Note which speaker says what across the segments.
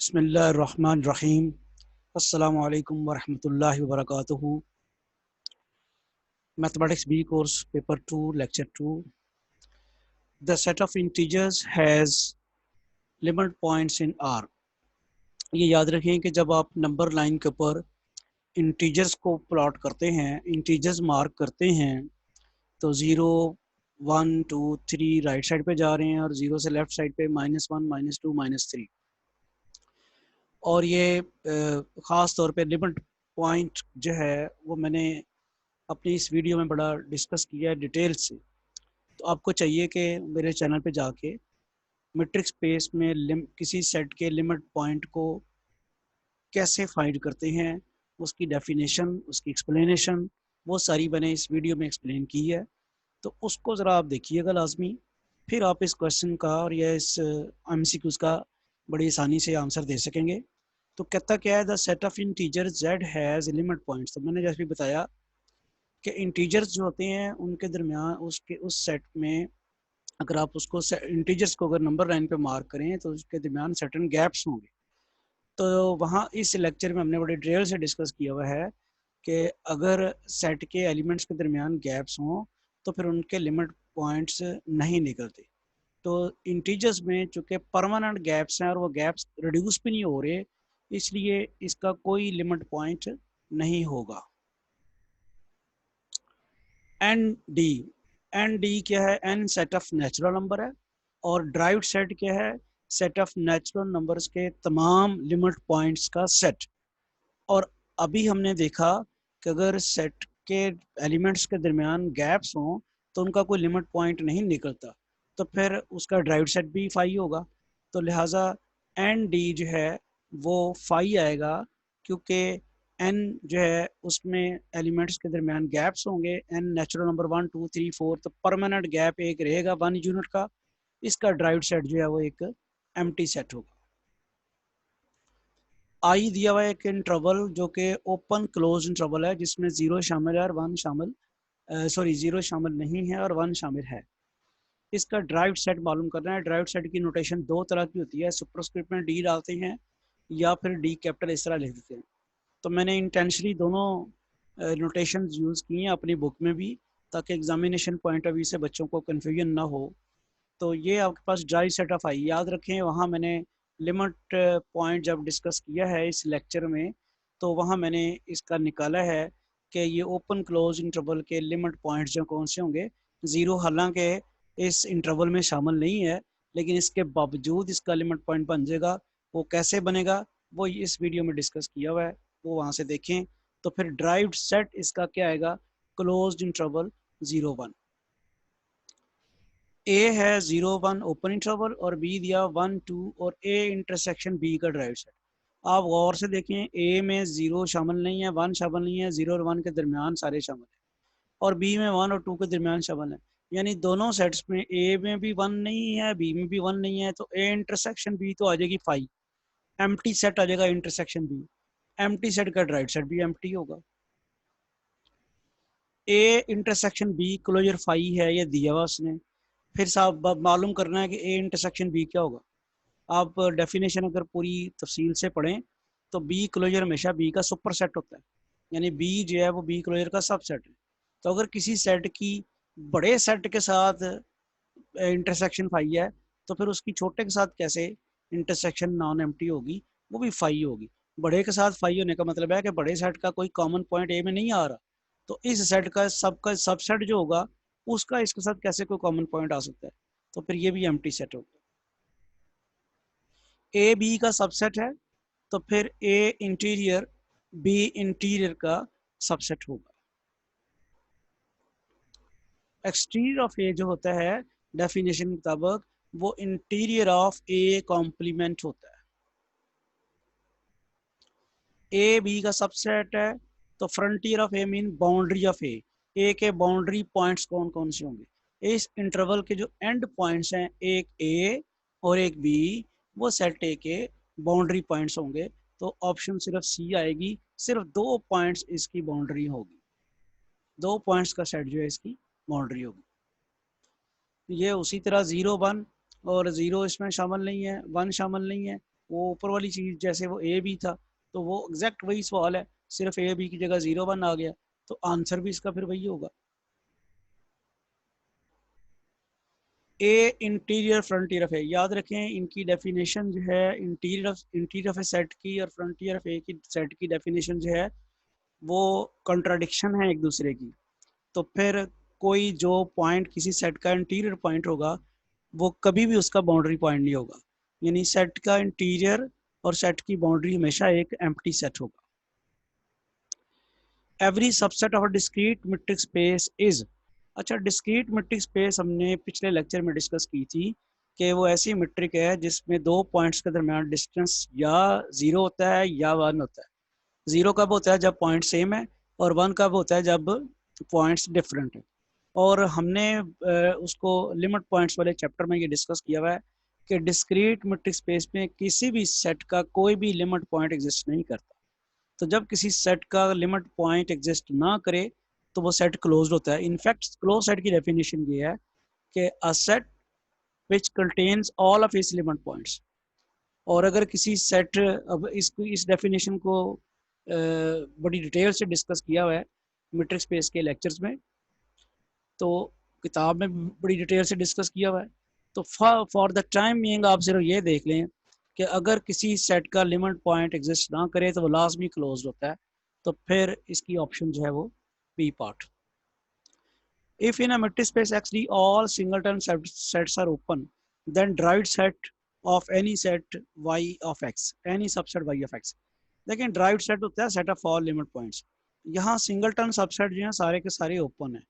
Speaker 1: बिस्मिल्लाहिर्रहमानिर्रहीम। अस्सलामु अलैकुम वरहमतुल्लाहि वबरकातुहू। Mathematics B course paper 2 lecture 2। The set of integers has limit points in R. ये याद रखें कि जब आप नंबर लाइन के ऊपर इंटीजर्स को प्लॉट करते हैं, इंटीजर्स मार्क करते हैं, तो 0 1 2 3 राइट साइड पे जा रहे हैं और 0 से लेफ्ट साइड पे -1 -2 -3। और ये ख़ास तौर पे लिमिट पॉइंट जो है वो मैंने अपनी इस वीडियो में बड़ा डिस्कस किया है डिटेल से। तो आपको चाहिए कि मेरे चैनल पे जाके मैट्रिक्स स्पेस में किसी सेट के लिमिट पॉइंट को कैसे फाइंड करते हैं, उसकी डेफिनेशन, उसकी एक्सप्लेनेशन, वो सारी मैंने इस वीडियो में एक्सप्लेन की है। तो उसको ज़रा आप देखिएगा लाजमी, फिर आप इस क्वेश्चन का और या इस MCQs का बड़ी आसानी से आंसर दे सकेंगे। तो कहता क्या है, the set of integer z has limit points. तो मैंने जैसे भी बताया कि इंटीजर्स जो होते हैं उनके दरमियान उसके उस सेट में अगर आप उसको इंटीजर्स को अगर नंबर लाइन पे मार्क करें तो उसके दरमियान सर्टेन गैप्स होंगे। तो वहाँ इस लेक्चर में हमने बड़ी डिटेल से डिस्कस किया हुआ है कि अगर सेट के एलिमेंट्स के दरमियान गैप्स हों तो फिर उनके लिमिट पॉइंट्स नहीं निकलते। तो इंटीजर्स में चूँकि परमानेंट गैप्स हैं और वो गैप्स रिड्यूस भी नहीं हो रहे, इसलिए इसका कोई लिमिट पॉइंट नहीं होगा। एन डी, एन डी क्या है? N set of natural number है और ड्राइव्ड सेट क्या है? सेट ऑफ नेचुरल नंबर्स के तमाम लिमिट पॉइंट्स का सेट। और अभी हमने देखा कि अगर सेट के एलिमेंट्स के दरमियान गैप्स हों तो उनका कोई लिमिट पॉइंट नहीं निकलता, तो फिर उसका ड्राइव्ड सेट भी फाई होगा। तो लिहाजा एन डी जो है वो फाई आएगा, क्योंकि एन जो है उसमें एलिमेंट्स के दरमियान गैप्स होंगे। एन नेचुरल नंबर 1 2 3 4, तो परमानेंट गैप एक रहेगा 1 यूनिट का। इसका ड्राइव्ड सेट जो है वो एक एम्प्टी सेट होगा। आई दिया हुआ है एक इंटरवल जो कि ओपन क्लोज इंटरवल है, जिसमें 0 शामिल है और 1 शामिल, 0 शामिल नहीं है और 1 शामिल है। इसका ड्राइव्ड सेट मालूम करना है। ड्राइव्ड सेट की नोटेशन दो तरह की होती है, सुपरस्क्रिप्ट में डी डालते हैं या फिर डी कैपिटल इस तरह लिख देते हैं। तो मैंने इंटेंशनली दोनों नोटेशन यूज़ की हैं अपनी बुक में भी, ताकि एग्जामिनेशन पॉइंट ऑफ व्यू से बच्चों को कन्फ्यूजन ना हो। तो ये आपके पास ड्राइव सेट ऑफ आई, याद रखें वहाँ मैंने लिमिट पॉइंट जब डिस्कस किया है इस लेक्चर में, तो वहाँ मैंने इसका निकाला है कि ये ओपन क्लोज इंटरवल के लिमिट पॉइंट्स जो कौन से होंगे। ज़ीरो हालांकि इस इंटरवल में शामिल नहीं है, लेकिन इसके बावजूद इसका लिमिट पॉइंट बन जाएगा। वो कैसे बनेगा वो इस वीडियो में डिस्कस किया हुआ है, वो वहाँ से देखें। तो फिर ड्राइव्ड सेट इसका क्या आएगा? Closed interval 0 1। ए है 0 1 ओपन इंटरवल और बी दिया 1 2 और ए इंटरसेक्शन बी का ड्राइव सेट। आप गौर से देखें, ए में 0 शामिल नहीं है, 1 शामिल नहीं है, 0 और 1 के दरमियान सारे शामिल है, और बी में 1 और 2 के दरमियान शामिल है। यानी दोनों सेट्स में ए में भी 1 नहीं है, बी में भी 1 नहीं है, तो ए इंटरसेक्शन बी तो आ जाएगी फाई, एम्प्टी सेट आ जाएगा इंटरसेक्शन बी। एम्प्टी सेट का ड्राइव सेट भी एम्प्टी होगा। A intersection B closure phi है, ये दिया हुआ उसने। फिर साहब मालूम करना है कि ए इंटरसेक्शन बी क्या होगा। आप डेफिनेशन अगर पूरी तफसील से पढ़ें तो बी क्लोजर हमेशा बी का सुपर सेट होता है, यानी बी जो है वो बी क्लोजर का सब सेट है। तो अगर किसी सेट की बड़े सेट के साथ इंटरसेक्शन फाई है, तो फिर उसकी छोटे के साथ कैसे इंटरसेक्शन नॉन एम्प्टी होगी? वो भी फाई होगी। बड़े के साथ फाई होने का मतलब है कि बड़े सेट का कोई कॉमन पॉइंट ए में नहीं आ रहा, तो इस सेट का सबसेट जो होगा उसका इसके साथ कैसे कोई कॉमन पॉइंट आ सकता है? तो फिर ये भी एम्प्टी सेट होगा। ए बी का सबसेट है, तो फिर ए इंटीरियर बी इंटीरियर का सबसेट होगा। एक्सटीरियर ऑफ ए जो होता है डेफिनेशन के मुताबिक वो इंटीरियर ऑफ ए कॉम्प्लीमेंट होता है। ए बी का सबसेट है, तो frontier of A mean boundary of A. A के बाउंड्री पॉइंट्स कौन कौन से होंगे? इस इंटरवल के जो एंड पॉइंट्स हैं, एक ए और एक बी, वो सेट ए के बाउंड्री पॉइंट्स होंगे। तो ऑप्शन सिर्फ सी आएगी, सिर्फ दो पॉइंट्स इसकी बाउंड्री होगी, दो पॉइंट्स का सेट जो है इसकी बाउंड्री होगी। ये उसी तरह 0 1 और 0 इसमें शामिल नहीं है, 1 शामिल नहीं है, वो ऊपर वाली चीज़ जैसे वो ए बी था, तो वो एग्जैक्ट वही सवाल है, सिर्फ ए बी की जगह 0 1 आ गया, तो आंसर भी इसका फिर वही होगा। ए इंटीरियर फ्रंटियर ऑफ ए, याद रखें इनकी डेफिनेशन जो है इंटीरियर ऑफ ए सेट की और फ्रंटियर ऑफ ए की सेट की डेफिनेशन जो है वो कंट्राडिक्शन है एक दूसरे की। तो फिर कोई जो पॉइंट किसी सेट का इंटीरियर पॉइंट होगा वो कभी भी उसका बाउंड्री पॉइंट नहीं होगा, यानी सेट का इंटीरियर और सेट की बाउंड्री हमेशा एक एम्प्टी सेट होगा। Every subset of a discrete metric space is, अच्छा डिस्क्रीट मेट्रिक स्पेस हमने पिछले लेक्चर में डिस्कस की थी कि वो ऐसी मेट्रिक है जिसमें दो पॉइंट्स के दरमियान डिस्टेंस या 0 होता है या 1 होता है। 0 कब होता है जब पॉइंट सेम है, और 1 कब होता है जब पॉइंट्स डिफरेंट है। और हमने उसको लिमिट पॉइंट्स वाले चैप्टर में ये डिस्कस किया हुआ है कि डिस्क्रीट मेट्रिक स्पेस में किसी भी सेट का कोई भी लिमिट पॉइंट एग्जिस्ट नहीं करता। तो जब किसी सेट का लिमिट पॉइंट एग्जिस्ट ना करे तो वो सेट क्लोज्ड होता है। इनफैक्ट क्लोज सेट की डेफिनेशन ये है कि a set which contains all of its limit points. और अगर किसी सेट, अब इसको इस डेफिनेशन को बड़ी डिटेल से डिस्कस किया हुआ है मेट्रिक स्पेस के लेक्चर्स में, तो किताब में बड़ी डिटेल से डिस्कस किया हुआ है। तो फॉर द टाइम बीइंग आप सिर्फ ये देख लें कि अगर किसी सेट का लिमिट पॉइंट एग्जिस्ट ना करे तो वो लाजमी क्लोज होता है। तो फिर इसकी ऑप्शन जो है वो B part. If in a metric space XD all singleton sets are open, then derived set of any set y of x, any subset y of x। लेकिन derived set होता है set of all limit points। यहाँ singleton subset जो है सारे के सारे open है,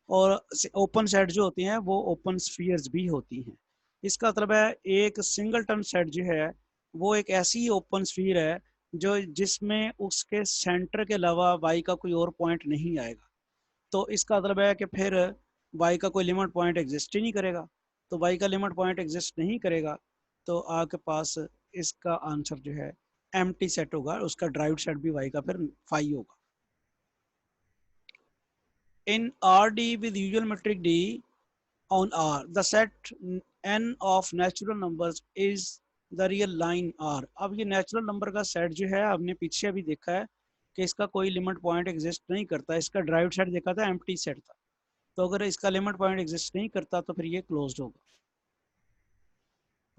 Speaker 1: और ओपन सेट जो होती हैं वो ओपन स्फीयर्स भी होती हैं। इसका मतलब है एक सिंगलटन सेट जो है वो एक ऐसी ओपन स्फीयर है जो जिसमें उसके सेंटर के अलावा y का कोई और पॉइंट नहीं आएगा। तो इसका मतलब है कि फिर y का कोई लिमिट पॉइंट एग्जिस्ट ही नहीं करेगा। तो y का लिमिट पॉइंट एग्जिस्ट नहीं करेगा तो आपके पास इसका आंसर जो है एम्प्टी सेट होगा, उसका ड्राइव्ड सेट भी y का फिर फाई होगा। In R d with usual metric d on R the set n of natural numbers is the real line R. अब ये नेचुरल नंबर का सेट जो है हमने पीछे अभी देखा है कि इसका कोई लिमिट पॉइंट एग्जिस्ट नहीं करता, इसका ड्राइव्ड सेट देखा था एम्प्टी सेट था। तो अगर इसका लिमिट पॉइंट एग्जिस्ट नहीं करता तो फिर ये क्लोज्ड होगा।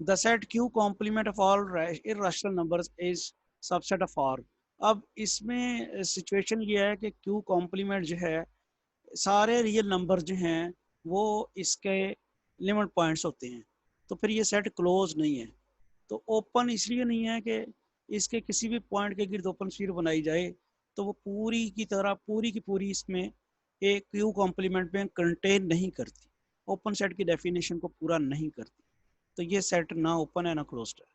Speaker 1: The set Q complement of all irrational numbers is subset of R. अब इसमें सिचुएशन ये है कि क्यू कॉम्प्लीमेंट जो है सारे रियल नंबर जो हैं वो इसके लिमिट पॉइंट्स होते हैं, तो फिर ये सेट क्लोज नहीं है। तो ओपन इसलिए नहीं है कि इसके किसी भी पॉइंट के गिर्द ओपन स्फीयर बनाई जाए तो वो पूरी की तरह पूरी की पूरी इसमें एक क्यू कॉम्प्लीमेंट में कंटेन नहीं करती, ओपन सेट की डेफिनेशन को पूरा नहीं करती। तो ये सेट ना ओपन है ना क्लोज्ड है।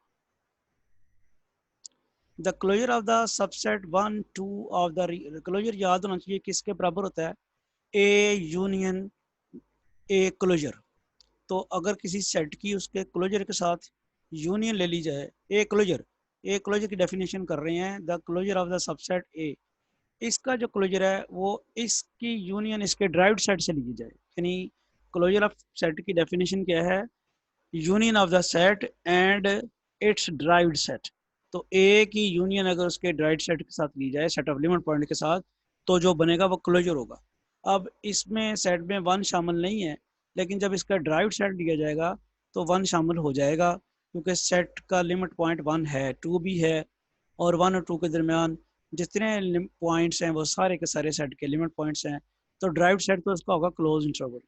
Speaker 1: The closure of the subset 1 2 of the closure याद होना चाहिए किसके बराबर होता है, ए यूनियन ए क्लोजर। तो अगर किसी सेट की उसके क्लोजर के साथ यूनियन ले ली जाए, ए क्लोजर की डेफिनेशन कर रहे हैं the closure of the subset A, इसका जो क्लोजर है वो इसकी यूनियन इसके ड्राइव्ड सेट से ली जाए। यानी क्लोजर ऑफ सेट की डेफिनेशन क्या है, union of the set and it's derived set. तो ए की यूनियन अगर उसके ड्राइव्ड सेट के साथ ली जाए, सेट ऑफ लिमिट पॉइंट के साथ, तो जो बनेगा वो क्लोजर होगा। अब इसमें सेट में 1 शामिल नहीं है, लेकिन जब इसका ड्राइव्ड सेट लिया जाएगा तो 1 शामिल हो जाएगा, क्योंकि सेट का लिमिट पॉइंट 1 है, 2 भी है, और 1 और 2 के दरमियान जितने पॉइंट्स हैं वो सारे के सारे सेट के लिमिट पॉइंट्स हैं। तो ड्राइव्ड सेट तो उसका होगा क्लोज इंटरवल।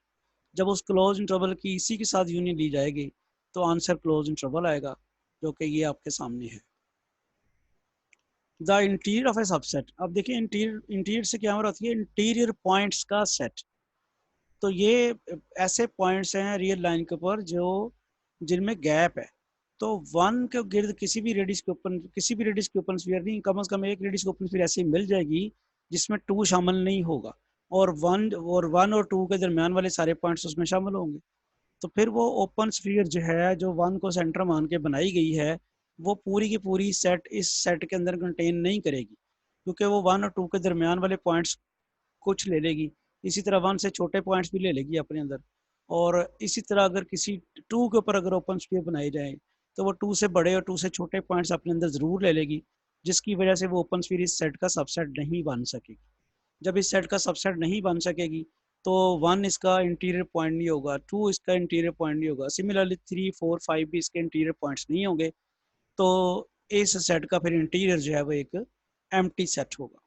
Speaker 1: जब उस क्लोज इंटरवल की इसी के साथ यूनियन ली जाएगी तो आंसर क्लोज इंटरवल आएगा, जो कि ये आपके सामने है। The interior of A subset, अब देखिए इंटीरियर से क्या होती है, इंटीरियर पॉइंट्स का सेट। तो ये ऐसे पॉइंट्स हैं रियल लाइन के ऊपर जो जिनमें गैप है। तो 1 के गिर्द किसी भी रेडियस के ओपन स्फीयर नहीं, कम से कम एक रेडियस के ओपन स्फीयर ऐसी मिल जाएगी जिसमें 2 शामिल नहीं होगा, और 1 और 2 के दरमियान वाले सारे पॉइंट्स उसमें शामिल होंगे। तो फिर वो ओपन स्फीयर जो है जो 1 को सेंटर मान के बनाई गई है वो पूरी की पूरी सेट इस सेट के अंदर कंटेन नहीं करेगी, क्योंकि वो 1 और 2 के दरमियान वाले पॉइंट्स कुछ ले लेगी, इसी तरह 1 से छोटे पॉइंट्स भी ले लेगी अपने अंदर। और इसी तरह अगर किसी 2 के ऊपर अगर ओपन स्फीयर बनाई जाए तो वो 2 से बड़े और 2 से छोटे पॉइंट्स अपने अंदर ज़रूर ले लेगी, जिसकी वजह से वो ओपन स्फीयर इस सेट का सबसेट नहीं बन सकेगी। जब इस सेट का सबसेट नहीं बन सकेगी तो 1 इसका इंटीरियर पॉइंट नहीं होगा, 2 इसका इंटीरियर पॉइंट नहीं होगा, सिमिलरली 3, 4, 5 भी इसके इंटीरियर पॉइंट्स नहीं होंगे। तो इस सेट का फिर इंटीरियर जो है वो एक एम्प्टी सेट होगा।